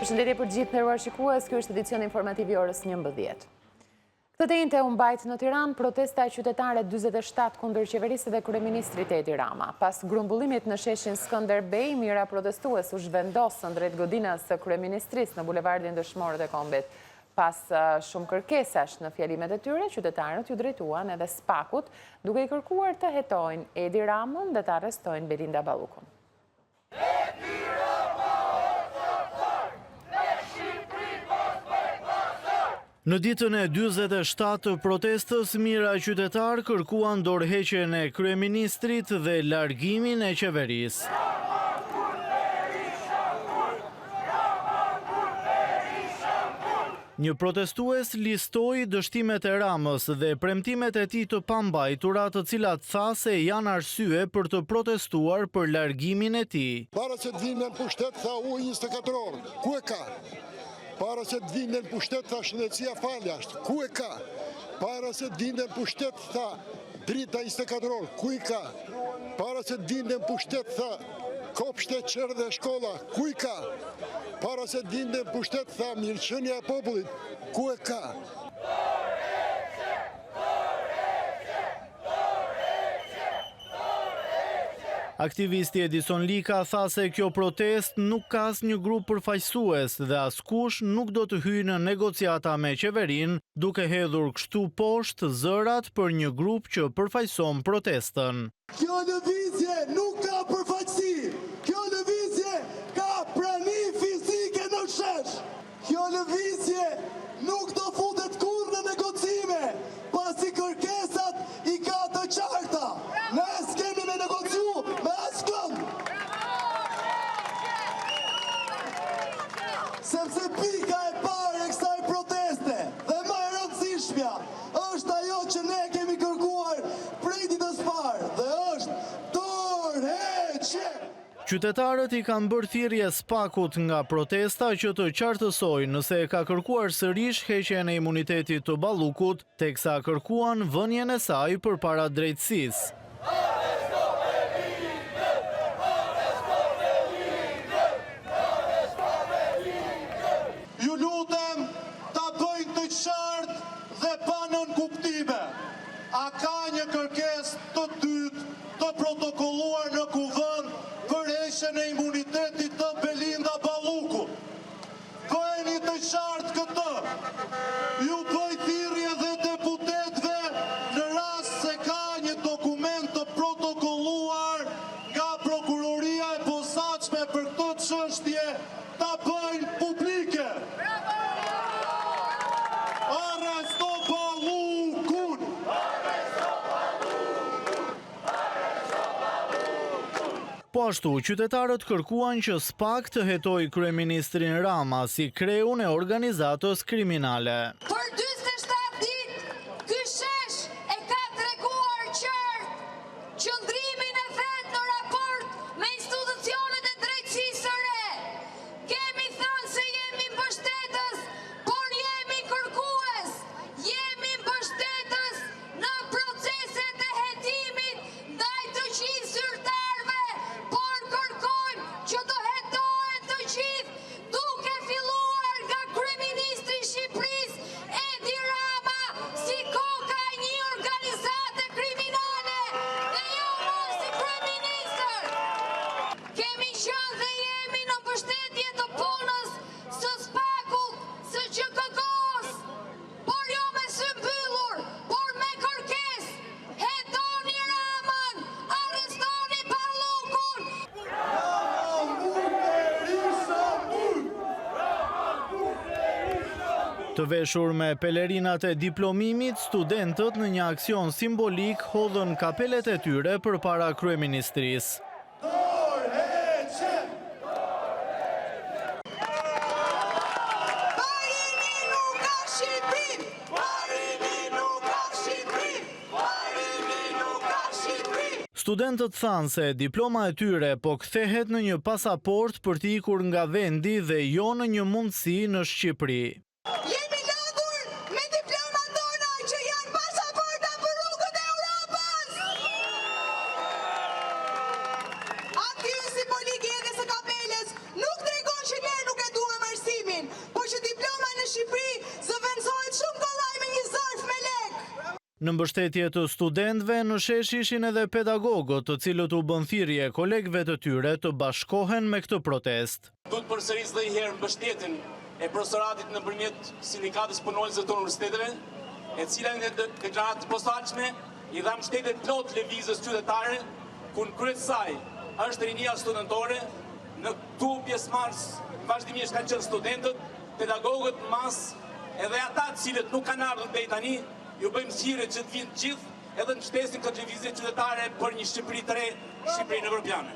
Përshëndetje për gjithë nderuar shikues, ky është edicioni informativ i orës 11. Këtë të njëjtë u mbajt në Tiranë protesta e qytetare 47 kundër qeverisë dhe kryeministrit Edi Rama. Pas grumbullimit në sheshin Skënderbej, mira protestues u zhvendosën drejt godinës së kryeministrisë në bulevardin Dëshmorët e Kombit. Pas shumë kërkesash në fjalimet e tyre, qytetarët ju drejtuan edhe Spakut, duke i kërkuar të hetojnë Edi Ramën dhe të arrestojnë Belinda Ballukun. Në ditën e 47 të protestës, mira qytetarë kërkuan dorëheqjen e kryeministrit dhe largimin e qeverisë. Një protestues listoi dështimet e Ramës dhe premtimet e tij të pambajtura, të cilat tha se janë arsye për të protestuar për largimin e tij. Para se të vinë në pushtet, tha u 24 orë, ku e ka? Para se të vinë në pushtet, tha shëndetësia falja është, ku e ka? Para se të vinë në pushtet, tha drita 24 orë, ku i ka? Para se të vinë në pushtet, tha kopshte, qërë dhe shkolla, ku i ka? Para se të vinë në pushtet, tha mirëqënia e popullit, ku e ka? Aktivisti Edison Lika tha se kjo protest nuk ka asnjë grup përfaqësues dhe askush nuk do të hyjë në negociata me qeverinë, duke hedhur kështu poshtë zërat për një grup që përfaqëson protestën. Kjo lëvizje nuk ka përfaqësi. Kjo lëvizje ka prani fizike në shesh. Kjo lëvizje nuk do futet kurrë në negocime, pasi kërkesat i ka të qarta. Ne s'kemi me negociu me askën. Sepse pika e parë e kësaj proteste dhe më e rëndësishmja është ajo që ne kemi kërkuar prej ditës parë dhe është dorëheqje. Qytetarët i kanë bërë thirrje Spakut nga protesta që të qartësojë nëse ka kërkuar sërish heqjen e imunitetit të Ballukut, teksa kërkuan vënien e saj përpara drejtësisë. Ju lutem ta bëjnë të qartë dhe pa nënkuptime. A ka një kërkesë të dytë të protokolluar në kuvend për heqjen e imunitetit të Belinda Ballukut? Bëjeni të qartë këtë. Ju bëj thirrje dhe deputetëve në rast se ka një dokument të protokolluar nga prokuroria e posaçme për këtë çështje, ta bëjnë publike. Arresto Ballukun! Po ashtu, qytetarët kërkuan që Spak të hetojë kryeministrin Rama si kreun e organizatës kriminale. Për 47 ditë, ky shesh e ka treguar qartë qëndrimin e vet në raport me institucionet e drejtësisë së re. Kemi thënë se jemi mbështetës, por jemi kërkues. Jemi mbështetës në proceset e hetimit ndaj të gjithë zyrtarëve, por kërkojmë që të hetohen të gjithë, duke filluar nga kryeministri i Shqipërisë Edi Rama, si koka e një organizate kriminale dhe jo më si kryeministër. Kemi qenë dhe jemi në mbështetje të punës së Spakut, së QKK-s, por jo me sy mbyllur, por me kërkesë. Hetoni Ramën, arrestoni Ballukun. Të veshur me pelerinat e diplomimit, studentët në një aksion simbolik hodhën kapelet e tyre përpara kryeministrisë. Barini nuk ka Shqipëri! Barini nuk ka Shqipëri! Barini nuk ka Shqipëri! Studentët thanë se diploma e tyre po kthehet në një pasaport për t'i ikur nga vendi dhe jo në një mundësi në Shqipëri. Jemi lodhur me diplomat tona që janë pasaporta për rrugët e Europës! A ky simbolik i së kapeles nuk tregon që ne nuk e duam arsimin. Në mbështetje të studentëve, në shesh ishin edhe pedagogët, të cilët u bën thirrje kolegëve të tyre të bashkohen me këtë protestë. Duhet përsëris dhe herë mbështetjen e profesoratit nëpërmjet sindikatës punonjësve të universiteteve, e cila në deklaratë të posaçme i dha mbështetje plot lëvizjes qytetare, ku në krye të saj është rinia studentore, në këtu pjesëmarrës vazhdimisht kanë qenë studentët, pedagogët në masë, edhe ata të cilët nuk kanë ardhur deri tani, ju bëjmë thirrje që të vinë gjithë edhe në shtesin këtë lëvizje qytetare për një Shqipëri të re, Shqipërinë evropiane.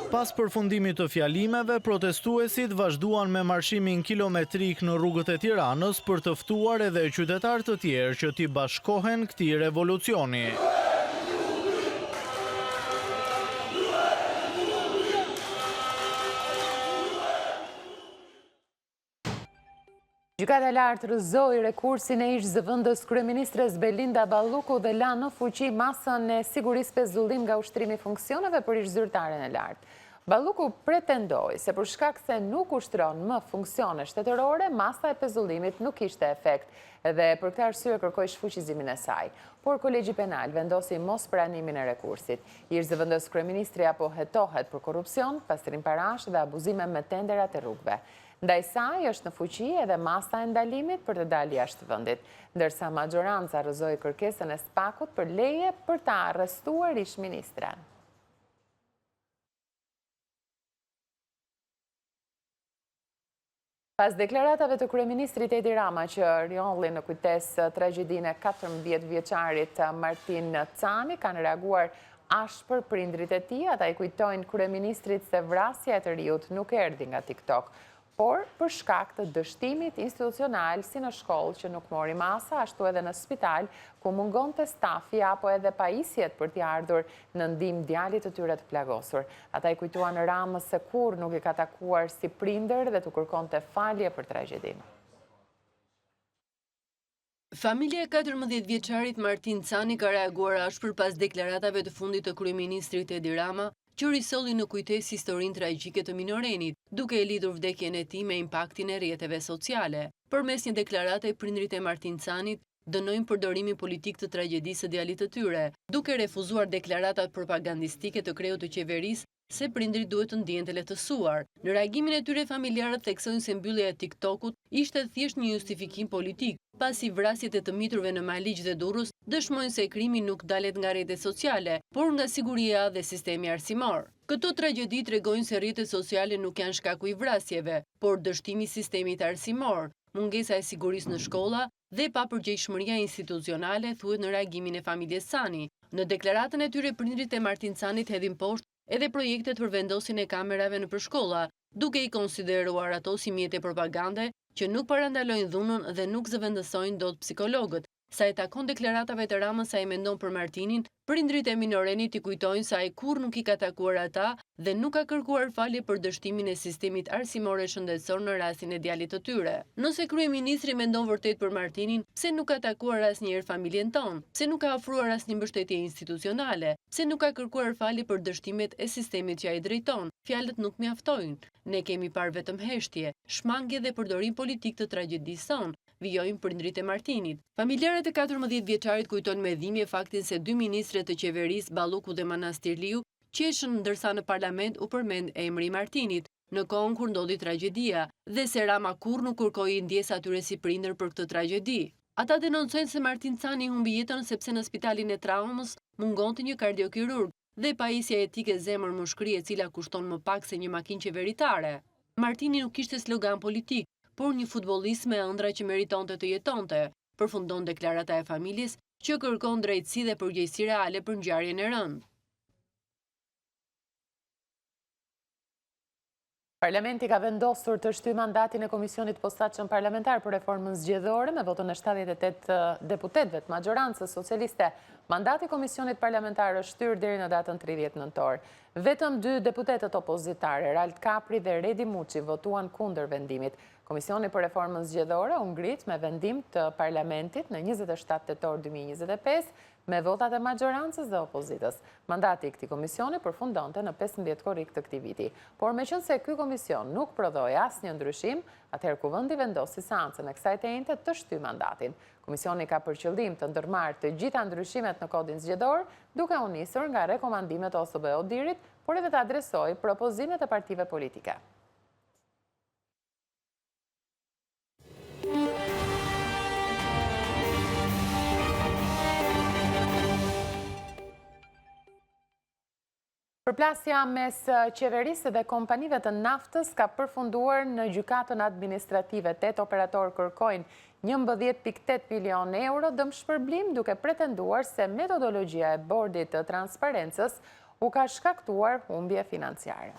Pas përfundimit të fjalimeve, protestuesit vazhduan me marshimin kilometrik në rrugët e Tiranës për të ftuar edhe qytetarë të tjerë që t'i bashkohen këtij revolucioni. Gjykata e lartë rrëzoi rekursin e ish-zëvendës kryeministres Belinda Balluku dhe la në fuqi masën e sigurisë pezullim nga ushtrimi i funksioneve për ish-zyrtaren e lartë. Balluku pretendoi se për shkak se nuk ushtron më funksione shtetërore, masa e pezullimit nuk kishte efekt dhe për këtë arsye kërkoi shfuqizimin e saj. Por kolegji penal vendosi mos pranimin e rekursit. Ish-zëvendës kryeministri apo hetohet për korrupsion, pastrim parash dhe abuzime me tenderat e rrugëve. Ndaj saj është në fuqi edhe masa e ndalimit për të dalë jashtë vendit, ndërsa majoranca rrëzoi kërkesën e SPAK-ut për leje për ta arrestuar ish-ministren. Pas deklaratave të kryeministrit Edi Rama që rjollin në kujtesë tragjedinë e 14 vjeçarit Martin Cani, kanë reaguar ashpër prindrit e tij. Ata i kujtojnë kryeministrit se vrasja e të riut nuk erdhi nga TikTok, por për shkak të dështimit institucional si në shkollë që nuk mori masa, ashtu edhe në spital ku mungonte stafi apo edhe pajisjet për t'i ardhur në ndihmë djalit të tyre të plagosur. Ata i kujtuan Ramës se kur nuk i ka takuar si prindër dhe t'u kërkonte falje për tragjedinë. Familja e 14 vjeçarit Martin Cani ka reaguar ashpër pas deklaratave të fundit të kryeministrit Edi Rama, që risolli në kujtesë historinë tragjike të minorenit, duke e lidhur vdekjen e tij me impaktin e rrjeteve sociale. Përmes një deklarate, prindrit e Martin Canit dënojnë përdorimin politik të tragjedisë së djalit të tyre, duke refuzuar deklaratat propagandistike të kreut të qeverisë se prindrit duhet të ndihen të lehtësuar. Në reagimin e tyre, familjarët theksojnë se mbyllja e TikTokut ishte thjesht një justifikim politik, pasi vrasjet e të miturve në Maliq dhe Durrës dëshmojnë se krimi nuk dalet nga rrjetet sociale, por nga siguria dhe sistemi arsimor. Këto tragjedi tregojnë se rrjetet sociale nuk janë shkaku i vrasjeve, por dështimi i sistemit arsimor, mungesa e sigurisë në shkolla dhe papërgjegjshmëria institucionale, thuhet në reagimin e familjes Cani. Në deklaratën e tyre, prindrit e Martin Canit hedhin poshtë edhe projektet për vendosin e kamerave në përshkolla, duke i konsideruar ato si mjete propagande që nuk parandalojnë dhunën dhe nuk zëvendësojnë dot psikologët. Sa i takon deklaratave të Ramës sa i mendon për Martinin, prindrit e minorenit i kujtojnë sa ai kur nuk i ka takuar ata dhe nuk ka kërkuar falje për dështimin e sistemit arsimor e shëndetësor në rastin e djalit të tyre. Nëse kryeministri mendon vërtet për Martinin, pse nuk ka takuar asnjëherë familjen tonë, pse nuk ka ofruar asnjë mbështetje institucionale, pse nuk ka kërkuar falje për dështimet e sistemit që ai drejton? Fjalët nuk mjaftojnë. Ne kemi parë vetëm heshtje, shmangje dhe përdorim politik të tragjedisë sonë, vijojnë prindrit e Martinit. Familjarët e 14 vjeçarit kujtojnë me dhimbje faktin se 2 ministre të qeverisë, Balluku dhe Manastirliu, qeshën ndërsa në parlament u përmend emri i Martinit, në kohën kur ndodhi tragjedia, dhe se Rama kur nuk kërkoi ndjesë atyre si prindër për këtë tragjedi. Ata denoncojnë se Martin Cani humbi jetën sepse në spitalin e traumës mungonte një kardiokirurg dhe pajisja etike zemër mushkëri e cila kushton më pak se një makinë qeveritare. Martini nuk kishte slogan politik, por një futbollist me ëndra që meritonte të jetonte, përfundon deklarata e familjes që kërkon drejtësi dhe përgjegjësi reale për ngjarjen e rëndë. Parlamenti ka vendosur të shtyjë mandatin e Komisionit Posaçëm Parlamentar për Reformën Zgjedhore me votën e 78 deputetëve të majorancës socialiste. Mandati i Komisionit Parlamentar është shtyr deri në datën 30 nëntor. Vetëm 2 deputetët opozitare, Ralt Kapri dhe Redi Muçi, votuan kundër vendimit. Komisioni për Reformën Zgjedhore u ngrit me vendim të Parlamentit në 27 tetor 2025 me votat e majorancës dhe opozitës. Mandati i këtij komisioni përfundonte në 15 korrik të këtij viti. Por meqense ky komision nuk prodhoi asnjë ndryshim, atëherë Kuvendi vendosi seancën e kësaj teinte të shtyjë mandatin. Komisioni ka për qëllim të ndërmarrë të gjitha ndryshimet në kodin zgjedhor, duke u nisur nga rekomandimet e OSBE-Odirit, por edhe të adresojë propozimet e partive politike. Përplasja mes qeverisë dhe kompanive të naftës ka përfunduar në gjykatën administrative. 8 operatorë kërkojnë 11.8 milion euro dëmshpërblim, duke pretenduar se metodologjia e bordit të transparencës u ka shkaktuar humbje financiare.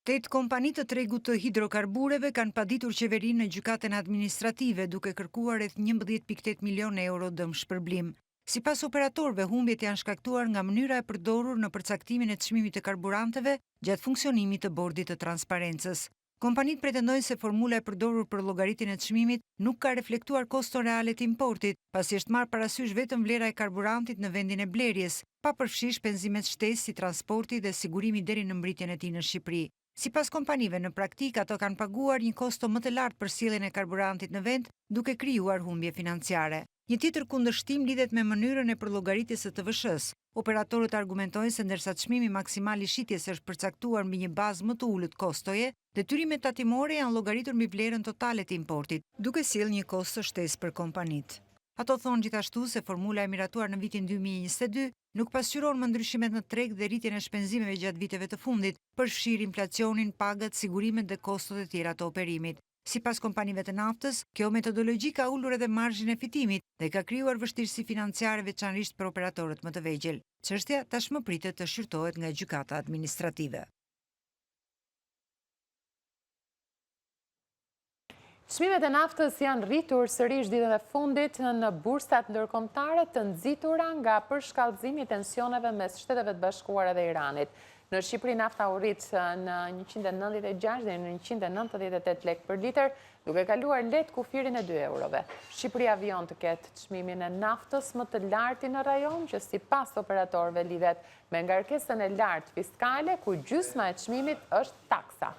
8 kompani të tregut të hidrokarbureve kanë paditur qeverinë në gjykatën administrative, duke kërkuar rreth 11.8 milion euro dëmshpërblim. Sipas operatorëve, humbjet janë shkaktuar nga mënyra e përdorur në përcaktimin e çmimit të karburanteve gjatë funksionimit të bordit të transparencës. Kompanitë pretendojnë se formula e përdorur për llogaritjen e çmimit nuk ka reflektuar koston reale të importit, pasi është marrë parasysh vetëm vlera e karburantit në vendin e blerjes, pa përfshirë penzimet shtesë si transporti dhe sigurimi deri në mbritjen e tij në Shqipëri. Sipas kompanive, në praktik ato kanë paguar një kosto më të lartë për sjelljen e karburantit në vend, duke krijuar humbje financiare. Një tjetër kundërshtim lidhet me mënyrën e përllogaritis së TVSH-s. Operatorët argumentojnë se ndërsa çmimi maksimal i shitjes është përcaktuar mbi një bazë më të ulët kostoje, detyrimet tatimore janë llogaritur mbi vlerën totale të importit, duke sjellë një kosto shtesë për kompanitë. Ato thonë gjithashtu se formula e miratuar në vitin 2022 nuk pasqyron më ndryshimet në treg dhe rritjen e shpenzimeve gjatë viteve të fundit, përfshirë inflacionin, pagat, sigurimet dhe kostot e tjera të operimit. Sipas kompanive të naftës, kjo metodologji ka ulur edhe marzhin e fitimit dhe ka krijuar vështirësi financiare veçanërisht për operatorët më të vegjël. Çështja tashmë pritet të shqyrtohet nga gjykata administrative. Çmimet e naftës janë rritur sërish ditën e fundit në bursat ndërkombëtare të nxitura nga përshkallëzimi i tensioneve mes Shteteve të Bashkuara dhe Iranit. Në Shqipëri nafta u rrit në 196 dhe në 198 lek për litër, duke kaluar lehtë kufirin e 2 eurove. Shqipëria vijon të ketë çmimin e naftës më të lartë në rajon, që sipas operatorëve lidhet me ngarkesën e lartë fiskale, ku gjysma e çmimit është taksa.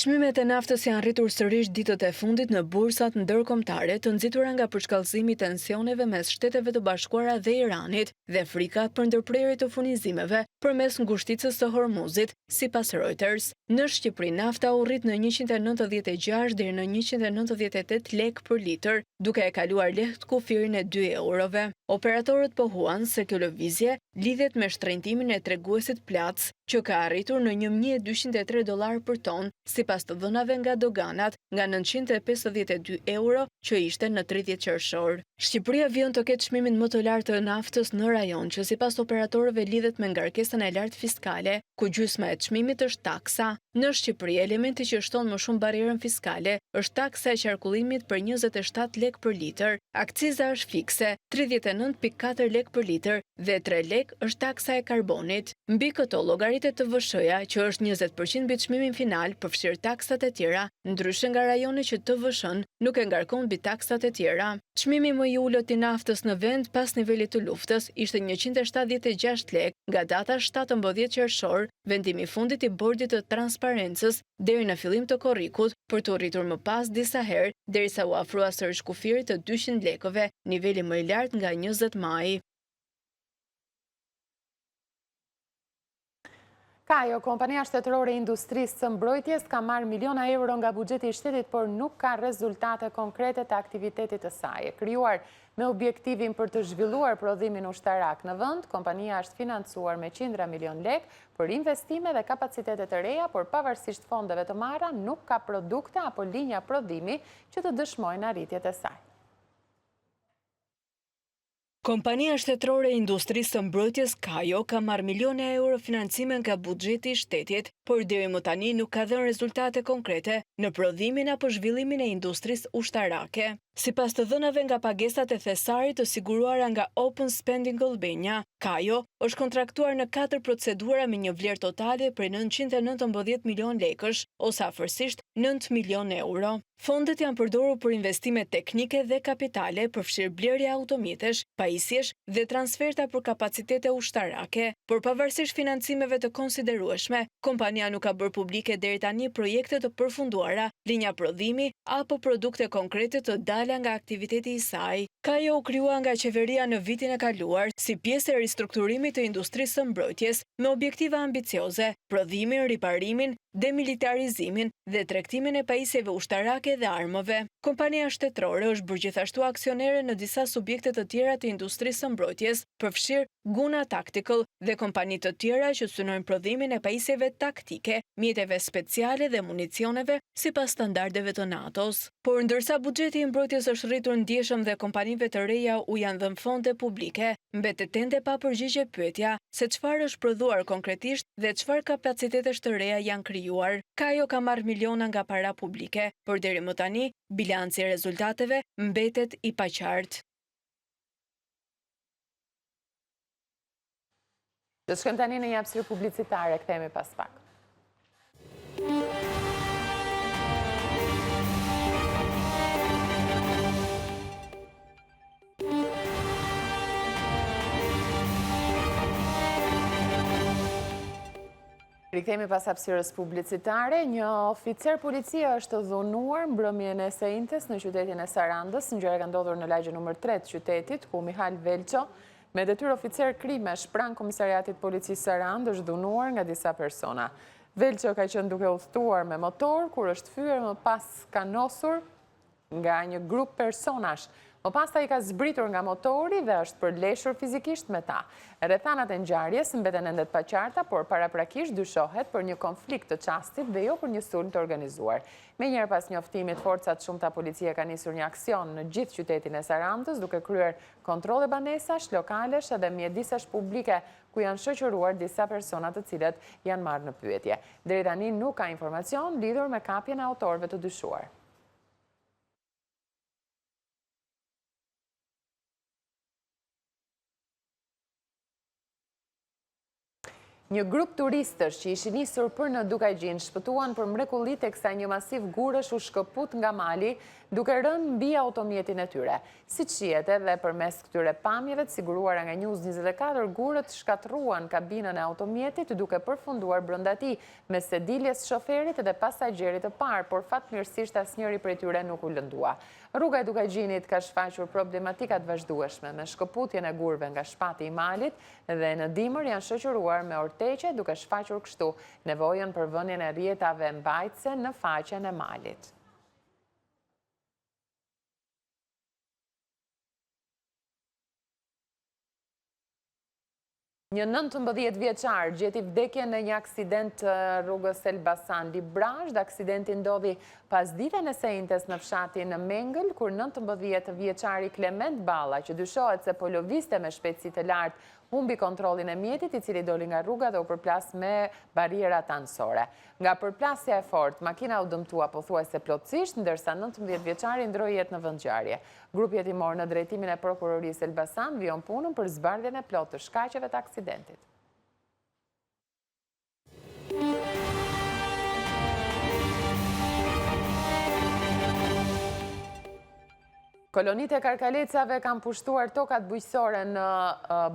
Çmimet e naftës janë rritur sërish ditët e fundit në bursat ndërkombëtare, të nxitura nga përshkallëzimi i tensioneve mes Shteteve të Bashkuara dhe Iranit dhe frika për ndërprerje të furnizimeve përmes ngushticës së Hormuzit, sipas Reuters. Në Shqipëri nafta u rrit në 196 deri në 198 lek për litër, duke e kaluar lehtë kufirin e 2 eurove. Operatorët pohuan se kjo lëvizje lidhet me shtrëngtimin e treguesit Plac, që ka arritur në $1.203 për ton, sipas të dhënave nga doganat, nga 952 euro që ishte në 30 qershor. Shqipëria vijon të ketë çmimin më të lartë të naftës në rajon, që sipas operatorëve lidhet me ngarkesën e lartë fiskale, ku gjysma e çmimit është taksa. Në Shqipëri, elementi që shton më shumë barierën fiskale është taksa e qarkullimit për 27 lek për litër, akciza është fikse, 39.4 lek për litër dhe 3 lek është taksa e karbonit. Mbi këto llogaritet TVSH-ja, që është 20% mbi çmimin final, përfshir taksat e tjera, ndryshe nga rajoni që TVSH-n nuk e ngarkon mbi taksat e tjera. Çmimi më i ulët i naftës në vend pas nivelit të luftës ishte 176 lek nga data 17 qershor, vendimi i fundit i bordit të transparencës deri në fillim të korrikut, për të rritur më pas disa herë derisa u afrua sërish kufirit të 200 lekëve, niveli më i lartë nga 20 maj. Kajo, kompania shtetërore e industrisë së mbrojtjes, ka marrë miliona euro nga buxheti i shtetit, por nuk ka rezultate konkrete të aktivitetit të saj. Krijuar me objektivin për të zhvilluar prodhimin ushtarak në vend, kompania është financuar me qindra milion lek për investime dhe kapacitete të reja, por pavarësisht fondeve të marra, nuk ka produkte apo linja prodhimi që të dëshmojnë arritjet e saj. Kompania shtetërore e industrisë së mbrojtjes Kajo ka marrë miliona euro financime nga buxheti i shtetit por deri më tani nuk ka dhënë rezultate konkrete në prodhimin apo zhvillimin e industrisë ushtarake. Sipas të dhënave nga pagesat e thesarit të siguruara nga Open Spending Albania, Kajo është kontraktuar në 4 procedura me një vlerë totale prej 919 milion lekësh, ose afërsisht 9 milion euro. Fondet janë përdorur për investime teknike dhe kapitale, përfshirë blerje automjetesh, pajisjesh dhe transferta për kapacitete ushtarake, por pavarësisht financimeve të konsiderueshme, kompania nuk ka bërë publike deri tani projekte të përfunduara, linja prodhimi apo produkte konkrete të dala nga aktiviteti i saj. Kajo u krijua nga qeveria në vitin e kaluar si pjesë e ristrukturimit të industrisë së mbrojtjes me objektiva ambicioze, prodhimin, riparimin, demilitarizimin dhe tregtimin e pajisjeve ushtarake dhe armëve. Kompania shtetërore është bërë gjithashtu aksionere në disa subjekte të tjera të industrisë së mbrojtjes, përfshirë Guna Tactical dhe kompani të tjera që synojnë prodhimin e pajisjeve taktike, mjeteve speciale dhe municioneve sipas standardeve të NATO-s. Por ndërsa buxheti i mbrojtjes është rritur ndjeshëm dhe kompanive të reja u janë dhënë fonde publike, mbetet ende pa përgjigje pyetja se çfarë është prodhuar konkretisht dhe çfarë kapacitetesh të reja janë krijuar. Kajo ka marrë miliona nga para publike, por deri më tani bilanci i rezultateve mbetet i paqartë. Do shkojmë tani në një hapësirë publicitare, kthehemi pas pak. Rikthehemi pas hapësirës publicitare, një oficer policie është dhunuar mbrëmjen e së njëjtës në qytetin e Sarandës, ngjarja ka ndodhur në lagje numër 3 të qytetit, ku Mihal Velço, me detyrë oficer krimesh pranë komisariatit policisë Sarandë, është dhunuar nga disa persona. Velço ka qenë duke udhëtuar me motor, kur është fyer më pas ka nosur nga një grup personash. Më pas ta i ka zbritur nga motori dhe është përleshur fizikisht me ta. Rrethanat e ngjarjes mbeten ende të paqarta, por paraprakisht dyshohet për një konflikt të çastit dhe jo për një sulm të organizuar. Menjëherë pas njoftimit, forcat shumëta policie ka nisur një aksion në gjithë qytetin e Sarandës, duke kryer kontrolle banesash, lokalesh edhe mjedisash publike, ku janë shoqëruar disa persona të cilët janë marrë në pyetje. Deri tani nuk ka informacion lidhur me kapjen e autorëve të dyshuar. Një grup turistësh që ishin nisur për në Dukajgjin shpëtuan për mrekulli teksa një masiv gurësh u shkëput nga mali duke rënë mbi automjetin e tyre. Siç shihet edhe përmes këtyre pamjeve të siguruara nga News 24, gurët shkatruan kabinën e automjetit duke përfunduar brenda tij, me sediljes shoferit dhe pasagjerit të parë, por fatmirësisht asnjëri prej tyre nuk u lëndua. Rruga e Dukajgjinit ka shfaqur problematika të vazhdueshme me shkëputjen e gurëve nga shpati i malit dhe në dimër janë shoqëruar me orteqe duke shfaqur kështu nevojën për vënien e rrjetave mbajtëse në faqen e malit. Një 19 vjeçar gjeti vdekjen në një aksident rrugës Elbasan Librazh. Aksidenti ndodhi pas ditën e së njëjtës në fshatin Mengël, kur 19 vjeçari Klement Balla, që dyshohet se po lëvizte me shpejtësi të lartë, humbi kontrollin e mjetit, i cili doli nga rruga dhe u përplas me barierat anësore. Nga përplasja e fortë, makina u dëmtua pothuajse plotësisht, ndërsa 19 vjeçari ndroi jetë në vendngjarje. Grupi hetimor në drejtimin e prokurorisë Elbasan vijon punën për zbardhjen e plotë të shkaqeve të aksidentit. Kolonitë e Karkalecave kanë pushtuar tokat bujqësore në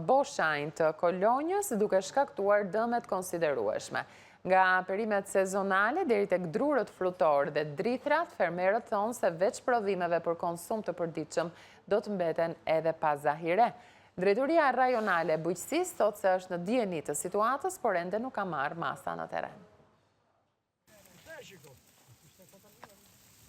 Boshajn të Kolonjës, duke shkaktuar dëmet konsiderueshme. Nga perimet sezonale deri tek drurët frutor dhe drithrat, fermerët thonë se veç prodhimeve për konsum të përditshëm do të mbeten edhe pas zahire. Drejtoria rajonale e bujqësisë thotë se është në dijeni të situatës, por ende nuk ka marrë masa në terren.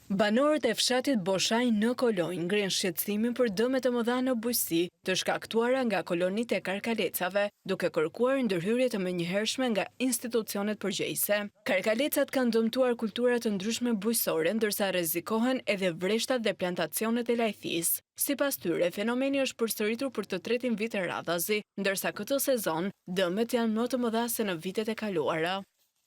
Banorët e fshatit Boshajn në Kolonjë ngrihen shqetësimin për dëmet e mëdha në bujqësi të shkaktuara nga kolonitë e Karkalecave, duke kërkuar ndërhyrje të menjëhershme nga institucionet përgjegjëse. Karkalecat kanë dëmtuar kultura të ndryshme bujqësore, ndërsa rrezikohen edhe vreshtat dhe plantacionet e lajthisë. Sipas tyre, fenomeni është përsëritur për të tretin vit e radhazi, ndërsa këtë sezon dëmet janë më të mëdha se në vitet e kaluara.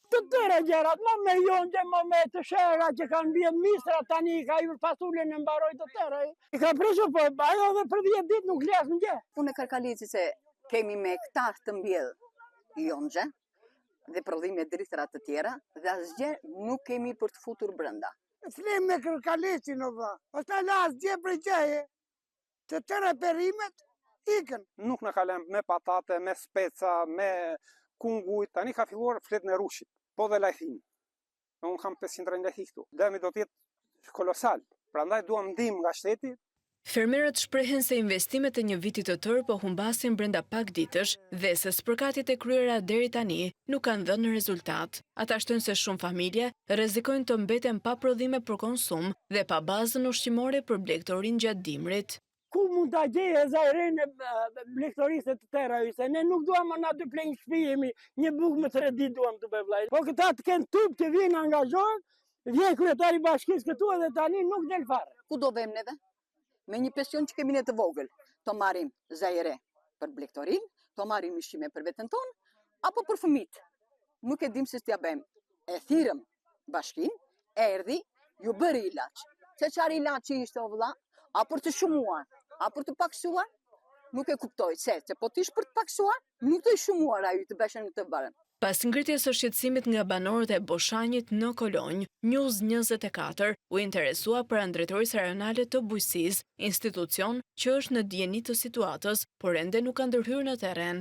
Të tëre gjerat, më me jonde, më me të shera që kanë bje mistra tani, ka ju fasullin e mbaroj të tëre. I ka prishu, po ajo dhe për 10 dit nuk les në gje. Unë e Karkalici se kemi me këta të mbjell jonxhe dhe prodhime drithërat të tjera dhe asgjë nuk kemi për të futur brenda. Flim me Karkalici në vë, është në asgjë për gjeje, të tëre perimet, ikën. Nuk në kalem me patate, me speca, me kunguj, tani ka filluar flet në rushit. Po dhe lajthin. Unë kam 500 lajthi këtu. Demi do t'jetë kolosal. Prandaj duam ndihmë nga shteti. Fermerët shprehen se investimet e një viti të tërë po humbasin brenda pak ditësh dhe se spërkatit e kryera deri tani nuk kanë dhënë rezultat. Ata shtojnë se shumë familje rrezikojnë të mbeten pa prodhime për konsum dhe pa bazën ushqimore për blegtorin gjatë dimrit. Ku mund të gjeje zajrën e blektorisë të tëra se ne nuk duam na dy plenjë shpijemi, një bukë më 3 ditë duam të bëvlaj. Po këta të kenë tup të vinë angazhohen, vjen kryetari bashkisë këtu edhe tani nuk del fare. Ku do vëmë neve? Me një pension që kemi ne të vogël, të marrim zajre për blektorin, të marrim ushqime për veten tonë, apo për fëmijët. Nuk e dim se t'ja bëjmë. E thirrëm bashkinë, erdhi, ju bëri ilaç. Se çfarë ilaçi ishte o vëlla? A për të shumuar, a për të paksuar, nuk e kuptoj, se po t'ish për të paksuar, nuk të shumuar a ju të beshen në të barën. Pas ngritjes së shqetësimit nga banorët e Boshanjit në Kolonjë, News 24 u interesua për Drejtorisë Rajonale të Bujqësisë, institucion që është në dieni të situatës, por ende nuk ka ndërhyrë në terren.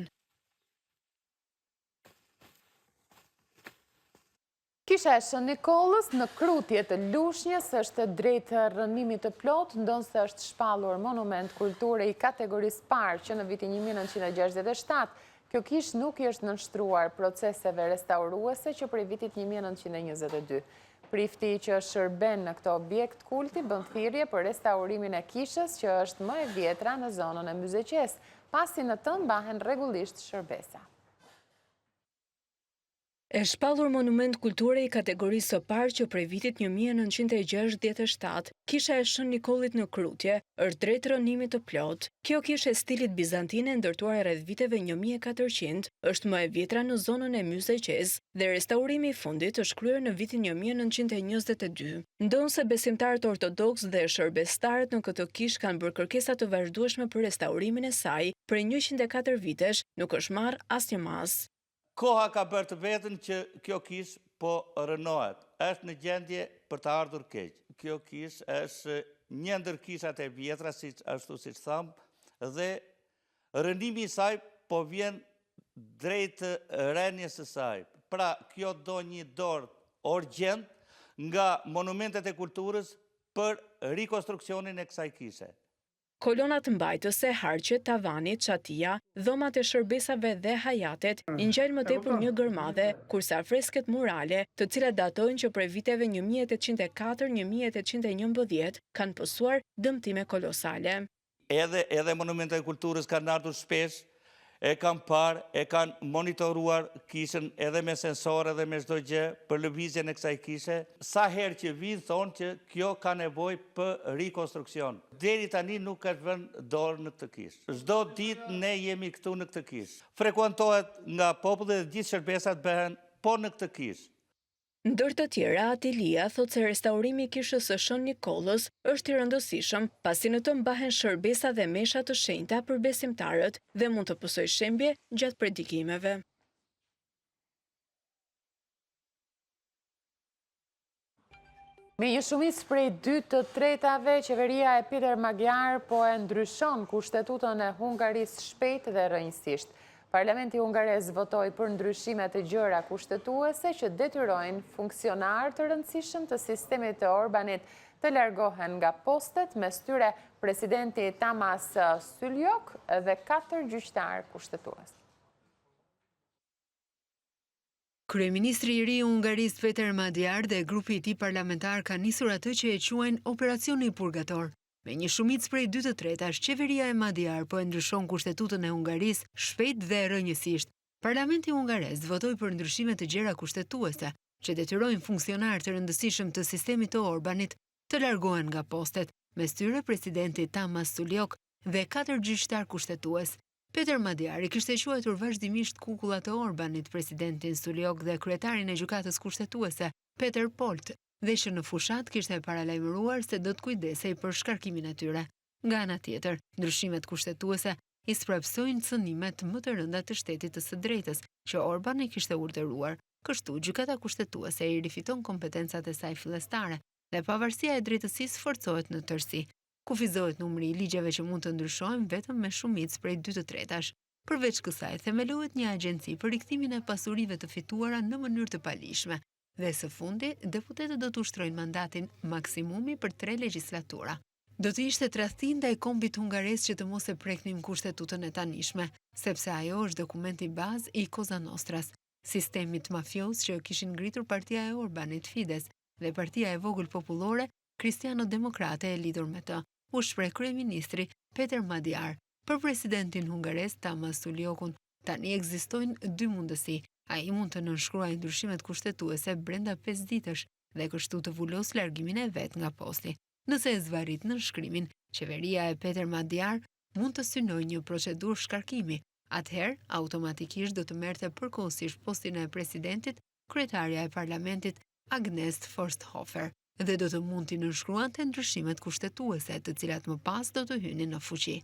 Kisha e Shën Nikolës në krutje të Lushnjës është drejt rënimit të plot, ndonse është shpallur monument kulture i kategorisë parë që në vitin 1967. Kjo kish nuk i është nënshtruar proceseve restauruese që prej vitit 1922. Prifti që shërben në këto objekt kulti bën thirrje për restaurimin e kishës që është më e vjetra në zonën e Myzeqes, pasi në të mbahen rregullisht shërbesa. E shpallur monument kulture i kategorisë së parë që prej vitit 1967, kisha e Shën Nikollit në Krutje, është drejt rënimit të plot. Kjo kishë e stilit bizantine ndërtuar rreth viteve 1400, është më e vjetra në zonën e Myzeqes dhe restaurimi i fundit është kryer në vitin 1922. Ndonse besimtarët ortodoks dhe shërbestarët në këtë kishë kanë bërë kërkesa të vazhdueshme për restaurimin e saj, prej 104 vitesh nuk është marrë asnjë mas. Koha ka bërë të vetën që kjo kish po rënohet. Është në gjendje për të ardhur keq. Kjo kish është një ndër kishat e vjetra, siç thamë, dhe rënimi i saj po vjen drejt rënies së saj. Pra, kjo do një dorë urgjent nga monumentet e kulturës për rikonstruksionin e kësaj kishe. Kolonat mbajtëse, harqet, tavanit, çatia, dhomat e shërbesave dhe hajatet ngjajnë më tepër një gërmadhe, kurse afresket murale, të cilat datojnë që prej viteve 1804-1811 kanë pësuar dëmtime kolosale. Edhe monumentet e kulturës kanë ardhur shpesh, e kanë parë, e kanë monitoruar kishën edhe me sensore dhe me çdo gjë për lëvizjen e kësaj kishe. Sa herë që vinë thonë që kjo ka nevojë për rikonstruksion. Deri tani nuk ka vënë dorë në këtë kishë. Çdo ditë ne jemi këtu në këtë kishë. Frekuentohet nga populli dhe gjithë shërbesat bëhen po në këtë kishë. Ndër të tjera, Atilia thot se restaurimi i kishës së Shën Nikolës është i rëndësishëm, pasi në të mbahen shërbesa dhe mesha të shenjta për besimtarët dhe mund të pësojë shembje gjatë predikimeve. Me një shumicë prej 2/3, qeveria e Peter Magyar po e ndryshon kushtetutën e Hungarisë shpejt dhe rrënjësisht. Parlamenti hungarez votoi për ndryshimet e gjëra kushtetuese që detyrojnë funksionarë të rëndësishëm të sistemit të Orbanit të largohen nga postet, mes tyre presidenti Tamas Suljok dhe 4 gjyqtarë kushtetues. Kryeministri i ri i Hungarisë Peter Magyar dhe grupi i tij parlamentar kanë nisur atë që e quajnë operacioni purgator. Me një shumicë prej 2/3, qeveria e Magyar po e ndryshon kushtetutën e Hungarisë shpejt dhe rrënjësisht. Parlamenti hungarez votoi për ndryshime të gjëra kushtetuese që detyrojnë funksionarë të rëndësishëm të sistemit të Orbanit të largohen nga postet, mes tyre presidenti Tamas Suljok dhe 4 gjyqtar kushtetues. Peter Madjari kishte quajtur vazhdimisht kukullat e Orbanit presidentin Suliok dhe kryetarin e gjykatës kushtetuese Peter Polt, dhe që në fushat kishte paralajmëruar se do të kujdesej për shkarkimin e tyre. Nga ana tjetër, ndryshimet kushtetuese i sprapsojnë cënimet më të rënda të shtetit të së drejtës që Orbani kishte urdhëruar. Kështu, gjykata kushtetuese i rifiton kompetencat e saj fillestare dhe pavarësia e drejtësisë forcohet në tërësi. Kufizohet numri i ligjeve që mund të ndryshojnë vetëm me shumicë prej 2/3. Përveç kësaj, themelohet një agjenci për rikthimin e pasurive të fituara në mënyrë të palishme. Dhe së fundi, deputetët do të ushtrojnë mandatin maksimumi për 3 legjislatura. Do të ishte tradhti ndaj kombit hungares që të mos e preknim kushtetutën e tanishme, sepse ajo është dokumenti bazë i Cosa Nostras, sistemit mafios që kishin ngritur partia e Orbanit Fides dhe partia e vogël popullore Kristiano-Demokrate e lidhur me të, u shpreh kryeministri Peter Madjar. Për presidentin hungares Tamas Suliokun, tani ekzistojnë 2 mundësi. Ai mund të nënshkruajë ndryshimet kushtetuese brenda 5 ditësh dhe kështu të vulos largimin e vet nga posti. Nëse e zvarrit nënshkrimin, qeveria e Peter Madjar mund të synojë një procedurë shkarkimi. Atëherë, automatikisht do të merrte përkohësisht postin e presidentit kryetarja e parlamentit Agnes Forsthofer dhe do të mund t'i nënshkruante ndryshimet kushtetuese, të cilat më pas do të hynin në fuqi.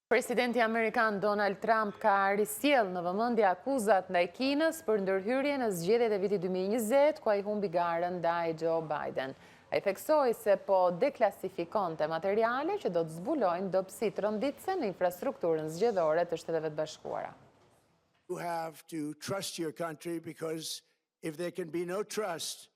Presidenti Amerikan Donald Trump ka risjell në vëmendje akuzat ndaj Kinës për ndërhyrje në zgjedhjet e vitit 2020, ku ai humbi garën ndaj Joe Biden. Ai theksoi se po deklasifikonte materiale që do të zbulojnë dobësi rënditëse në infrastrukturën zgjedhore të Shteteve të Bashkuara. You have to trust your country because if there can be no trust,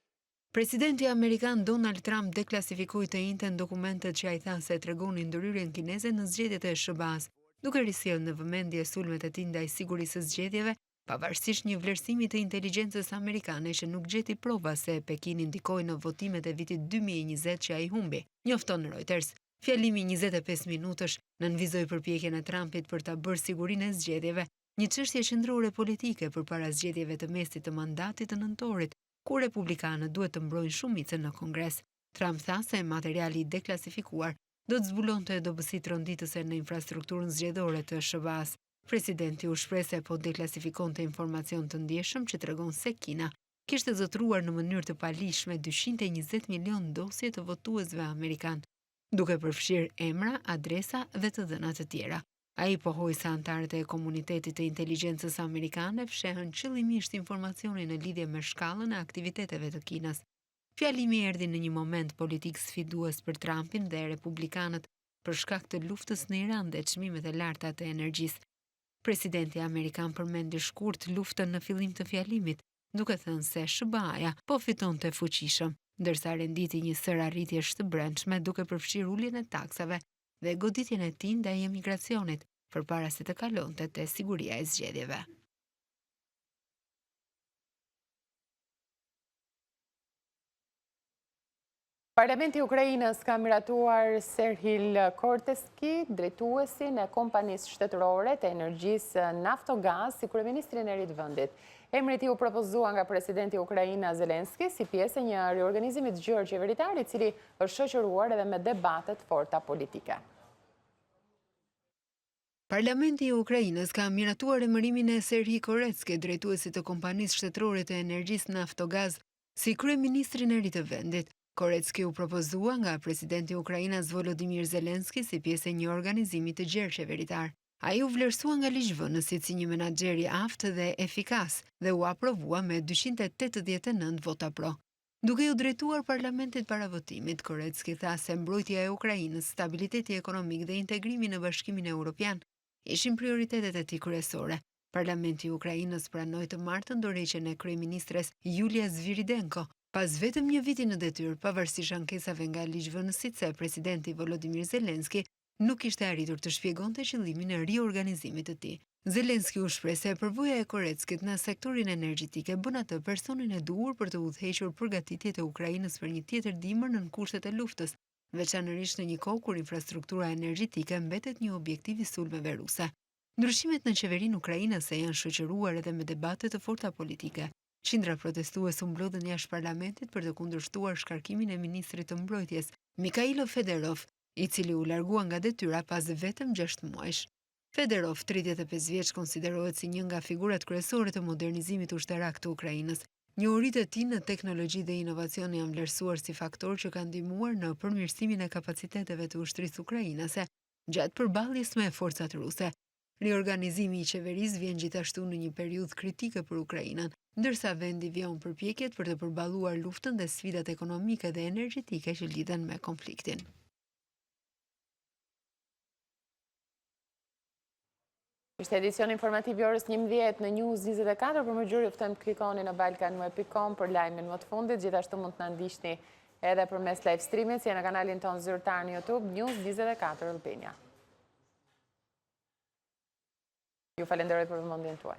Presidenti Amerikan Donald Trump deklasifikoi të njëjtën dokumentet që ai tha se tregonin ndërhyrjen kineze në zgjedhjet e SBA-s, duke risjellë në vëmendje sulmet e tij ndaj sigurisë së zgjedhjeve, pavarësisht një vlerësimi të inteligjencës amerikane që nuk gjeti prova se Pekini ndikoi në votimet e vitit 2020 që ai humbi. Njofton Reuters, fjalimi 25 minutësh nënvizoi përpjekjen e Trumpit për ta bërë sigurinë e zgjedhjeve një çështje qendrore politike përpara zgjedhjeve të mesit të mandatit të nëntorit, ku republikanët duhet të mbrojnë shumicën në Kongres. Trump tha se materiali deklasifikuar do të zbulonte dobësitë rënditëse në infrastrukturën zgjedhore të SBA-s. Presidenti u shpreh se po deklasifikonte informacion të ndjeshëm që tregon se Kina kishte zotëruar në mënyrë të palishme 220 milion dosje të votuesve amerikan, duke përfshirë emra, adresa dhe të dhëna të tjera. Ai pohoi se anëtarët e komunitetit të inteligjencës amerikane fshehën qëllimisht informacionin në lidhje me shkallën e aktiviteteve të Kinës. Fjalimi erdhi në një moment politik sfidues për Trumpin dhe republikanët për shkak të luftës në Iran dhe çmimet e larta të energjisë. Presidenti amerikan përmendi shkurt luftën në fillim të fjalimit, duke thënë se SBA-ja po fitonte fuqishëm, ndërsa renditi një sërarritjesh të brendshme duke përfshirë uljen e taksave dhe goditjen e tij ndaj emigracionit, përpara se të kalonte te siguria e zgjedhjeve. Parlamenti i Ukrainës ka miratuar Serhil Korteski, drejtuesin e kompanisë shtetërore të energjisë Naftogaz, si kryeministrin e ri të vendit. Emri i tij u propozua nga presidenti i Ukrainës Zelenski si pjesë e një riorganizimi të gjerë qeveritar, i cili është shoqëruar edhe me debate të forta politike. Parlamenti i Ukrainës ka miratuar emërimin e Serhij Korteski, drejtuesit të kompanisë shtetërore të energjisë Naftogaz, si kryeministrin e ri të vendit. Korteski u propozua nga presidenti i Ukrainës Volodymyr Zelenski si pjesë e një organizimi të gjerë qeveritar. Ai u vlerësua nga ligjvënësit si një menaxher i aftë dhe efikas dhe u aprovua me 289 vota pro. Duke u drejtuar parlamentit para votimit, Korteski tha se mbrojtja e Ukrainës, stabiliteti ekonomik dhe integrimi në Bashkimin Evropian ishin prioritetet e tij kryesore. Parlamenti i Ukrainës pranoi të martën dorëheqjen e kryeministres Yulia Sviridenko, pas vetëm një viti në detyrë, pavarësisht ankesave nga ligjvënësit se presidenti Volodymyr Zelenski nuk ishte arritur të shpjegonte qëllimin e riorganizimit të tij. Zelenski u shpreh se përvoja e Kortekskit në sektorin energjetik e bën atë personin e duhur për të udhëhequr përgatitjet e Ukrainës për një tjetër dimër nën kushtet e luftës, veçanërisht në një kohë kur infrastruktura energjetike mbetet një objektiv i sulmeve ruse. Ndryshimet në qeverinë ukrainase janë shoqëruar edhe me debate të forta politike. Qindra protestues u mblodhen jashtë parlamentit për të kundërshtuar shkarkimin e ministrit të mbrojtjes, Mikhailo Fedorov, i cili u largua nga detyra pas vetëm 6 muajsh. Federov, 35 vjeç, konsiderohet si një nga figurat kryesore të modernizimit ushtarak të Ukrainës. Njohuritë e tij në teknologji dhe inovacion janë vlerësuar si faktor që ka ndihmuar në përmirësimin e kapaciteteve të ushtrisë ukrainase gjatë përballjes me forcat ruse. Riorganizimi i qeverisë vjen gjithashtu në një periudhë kritike për Ukrainën, ndërsa vendi vjon përpjekjet për të përballuar luftën dhe sfidat ekonomike dhe energjetike që lidhen me konfliktin. Ishte edicion informativ i orës 11 në News 24, për më gjurë juftëm klikoni në balkanue.com për lajmin më të fundit, gjithashtu mund të në ndishni edhe për mes live streamit, si në kanalin tonë zyrtar në YouTube, News 24 Albania. Ju falenderoj për vëmendjen tuaj.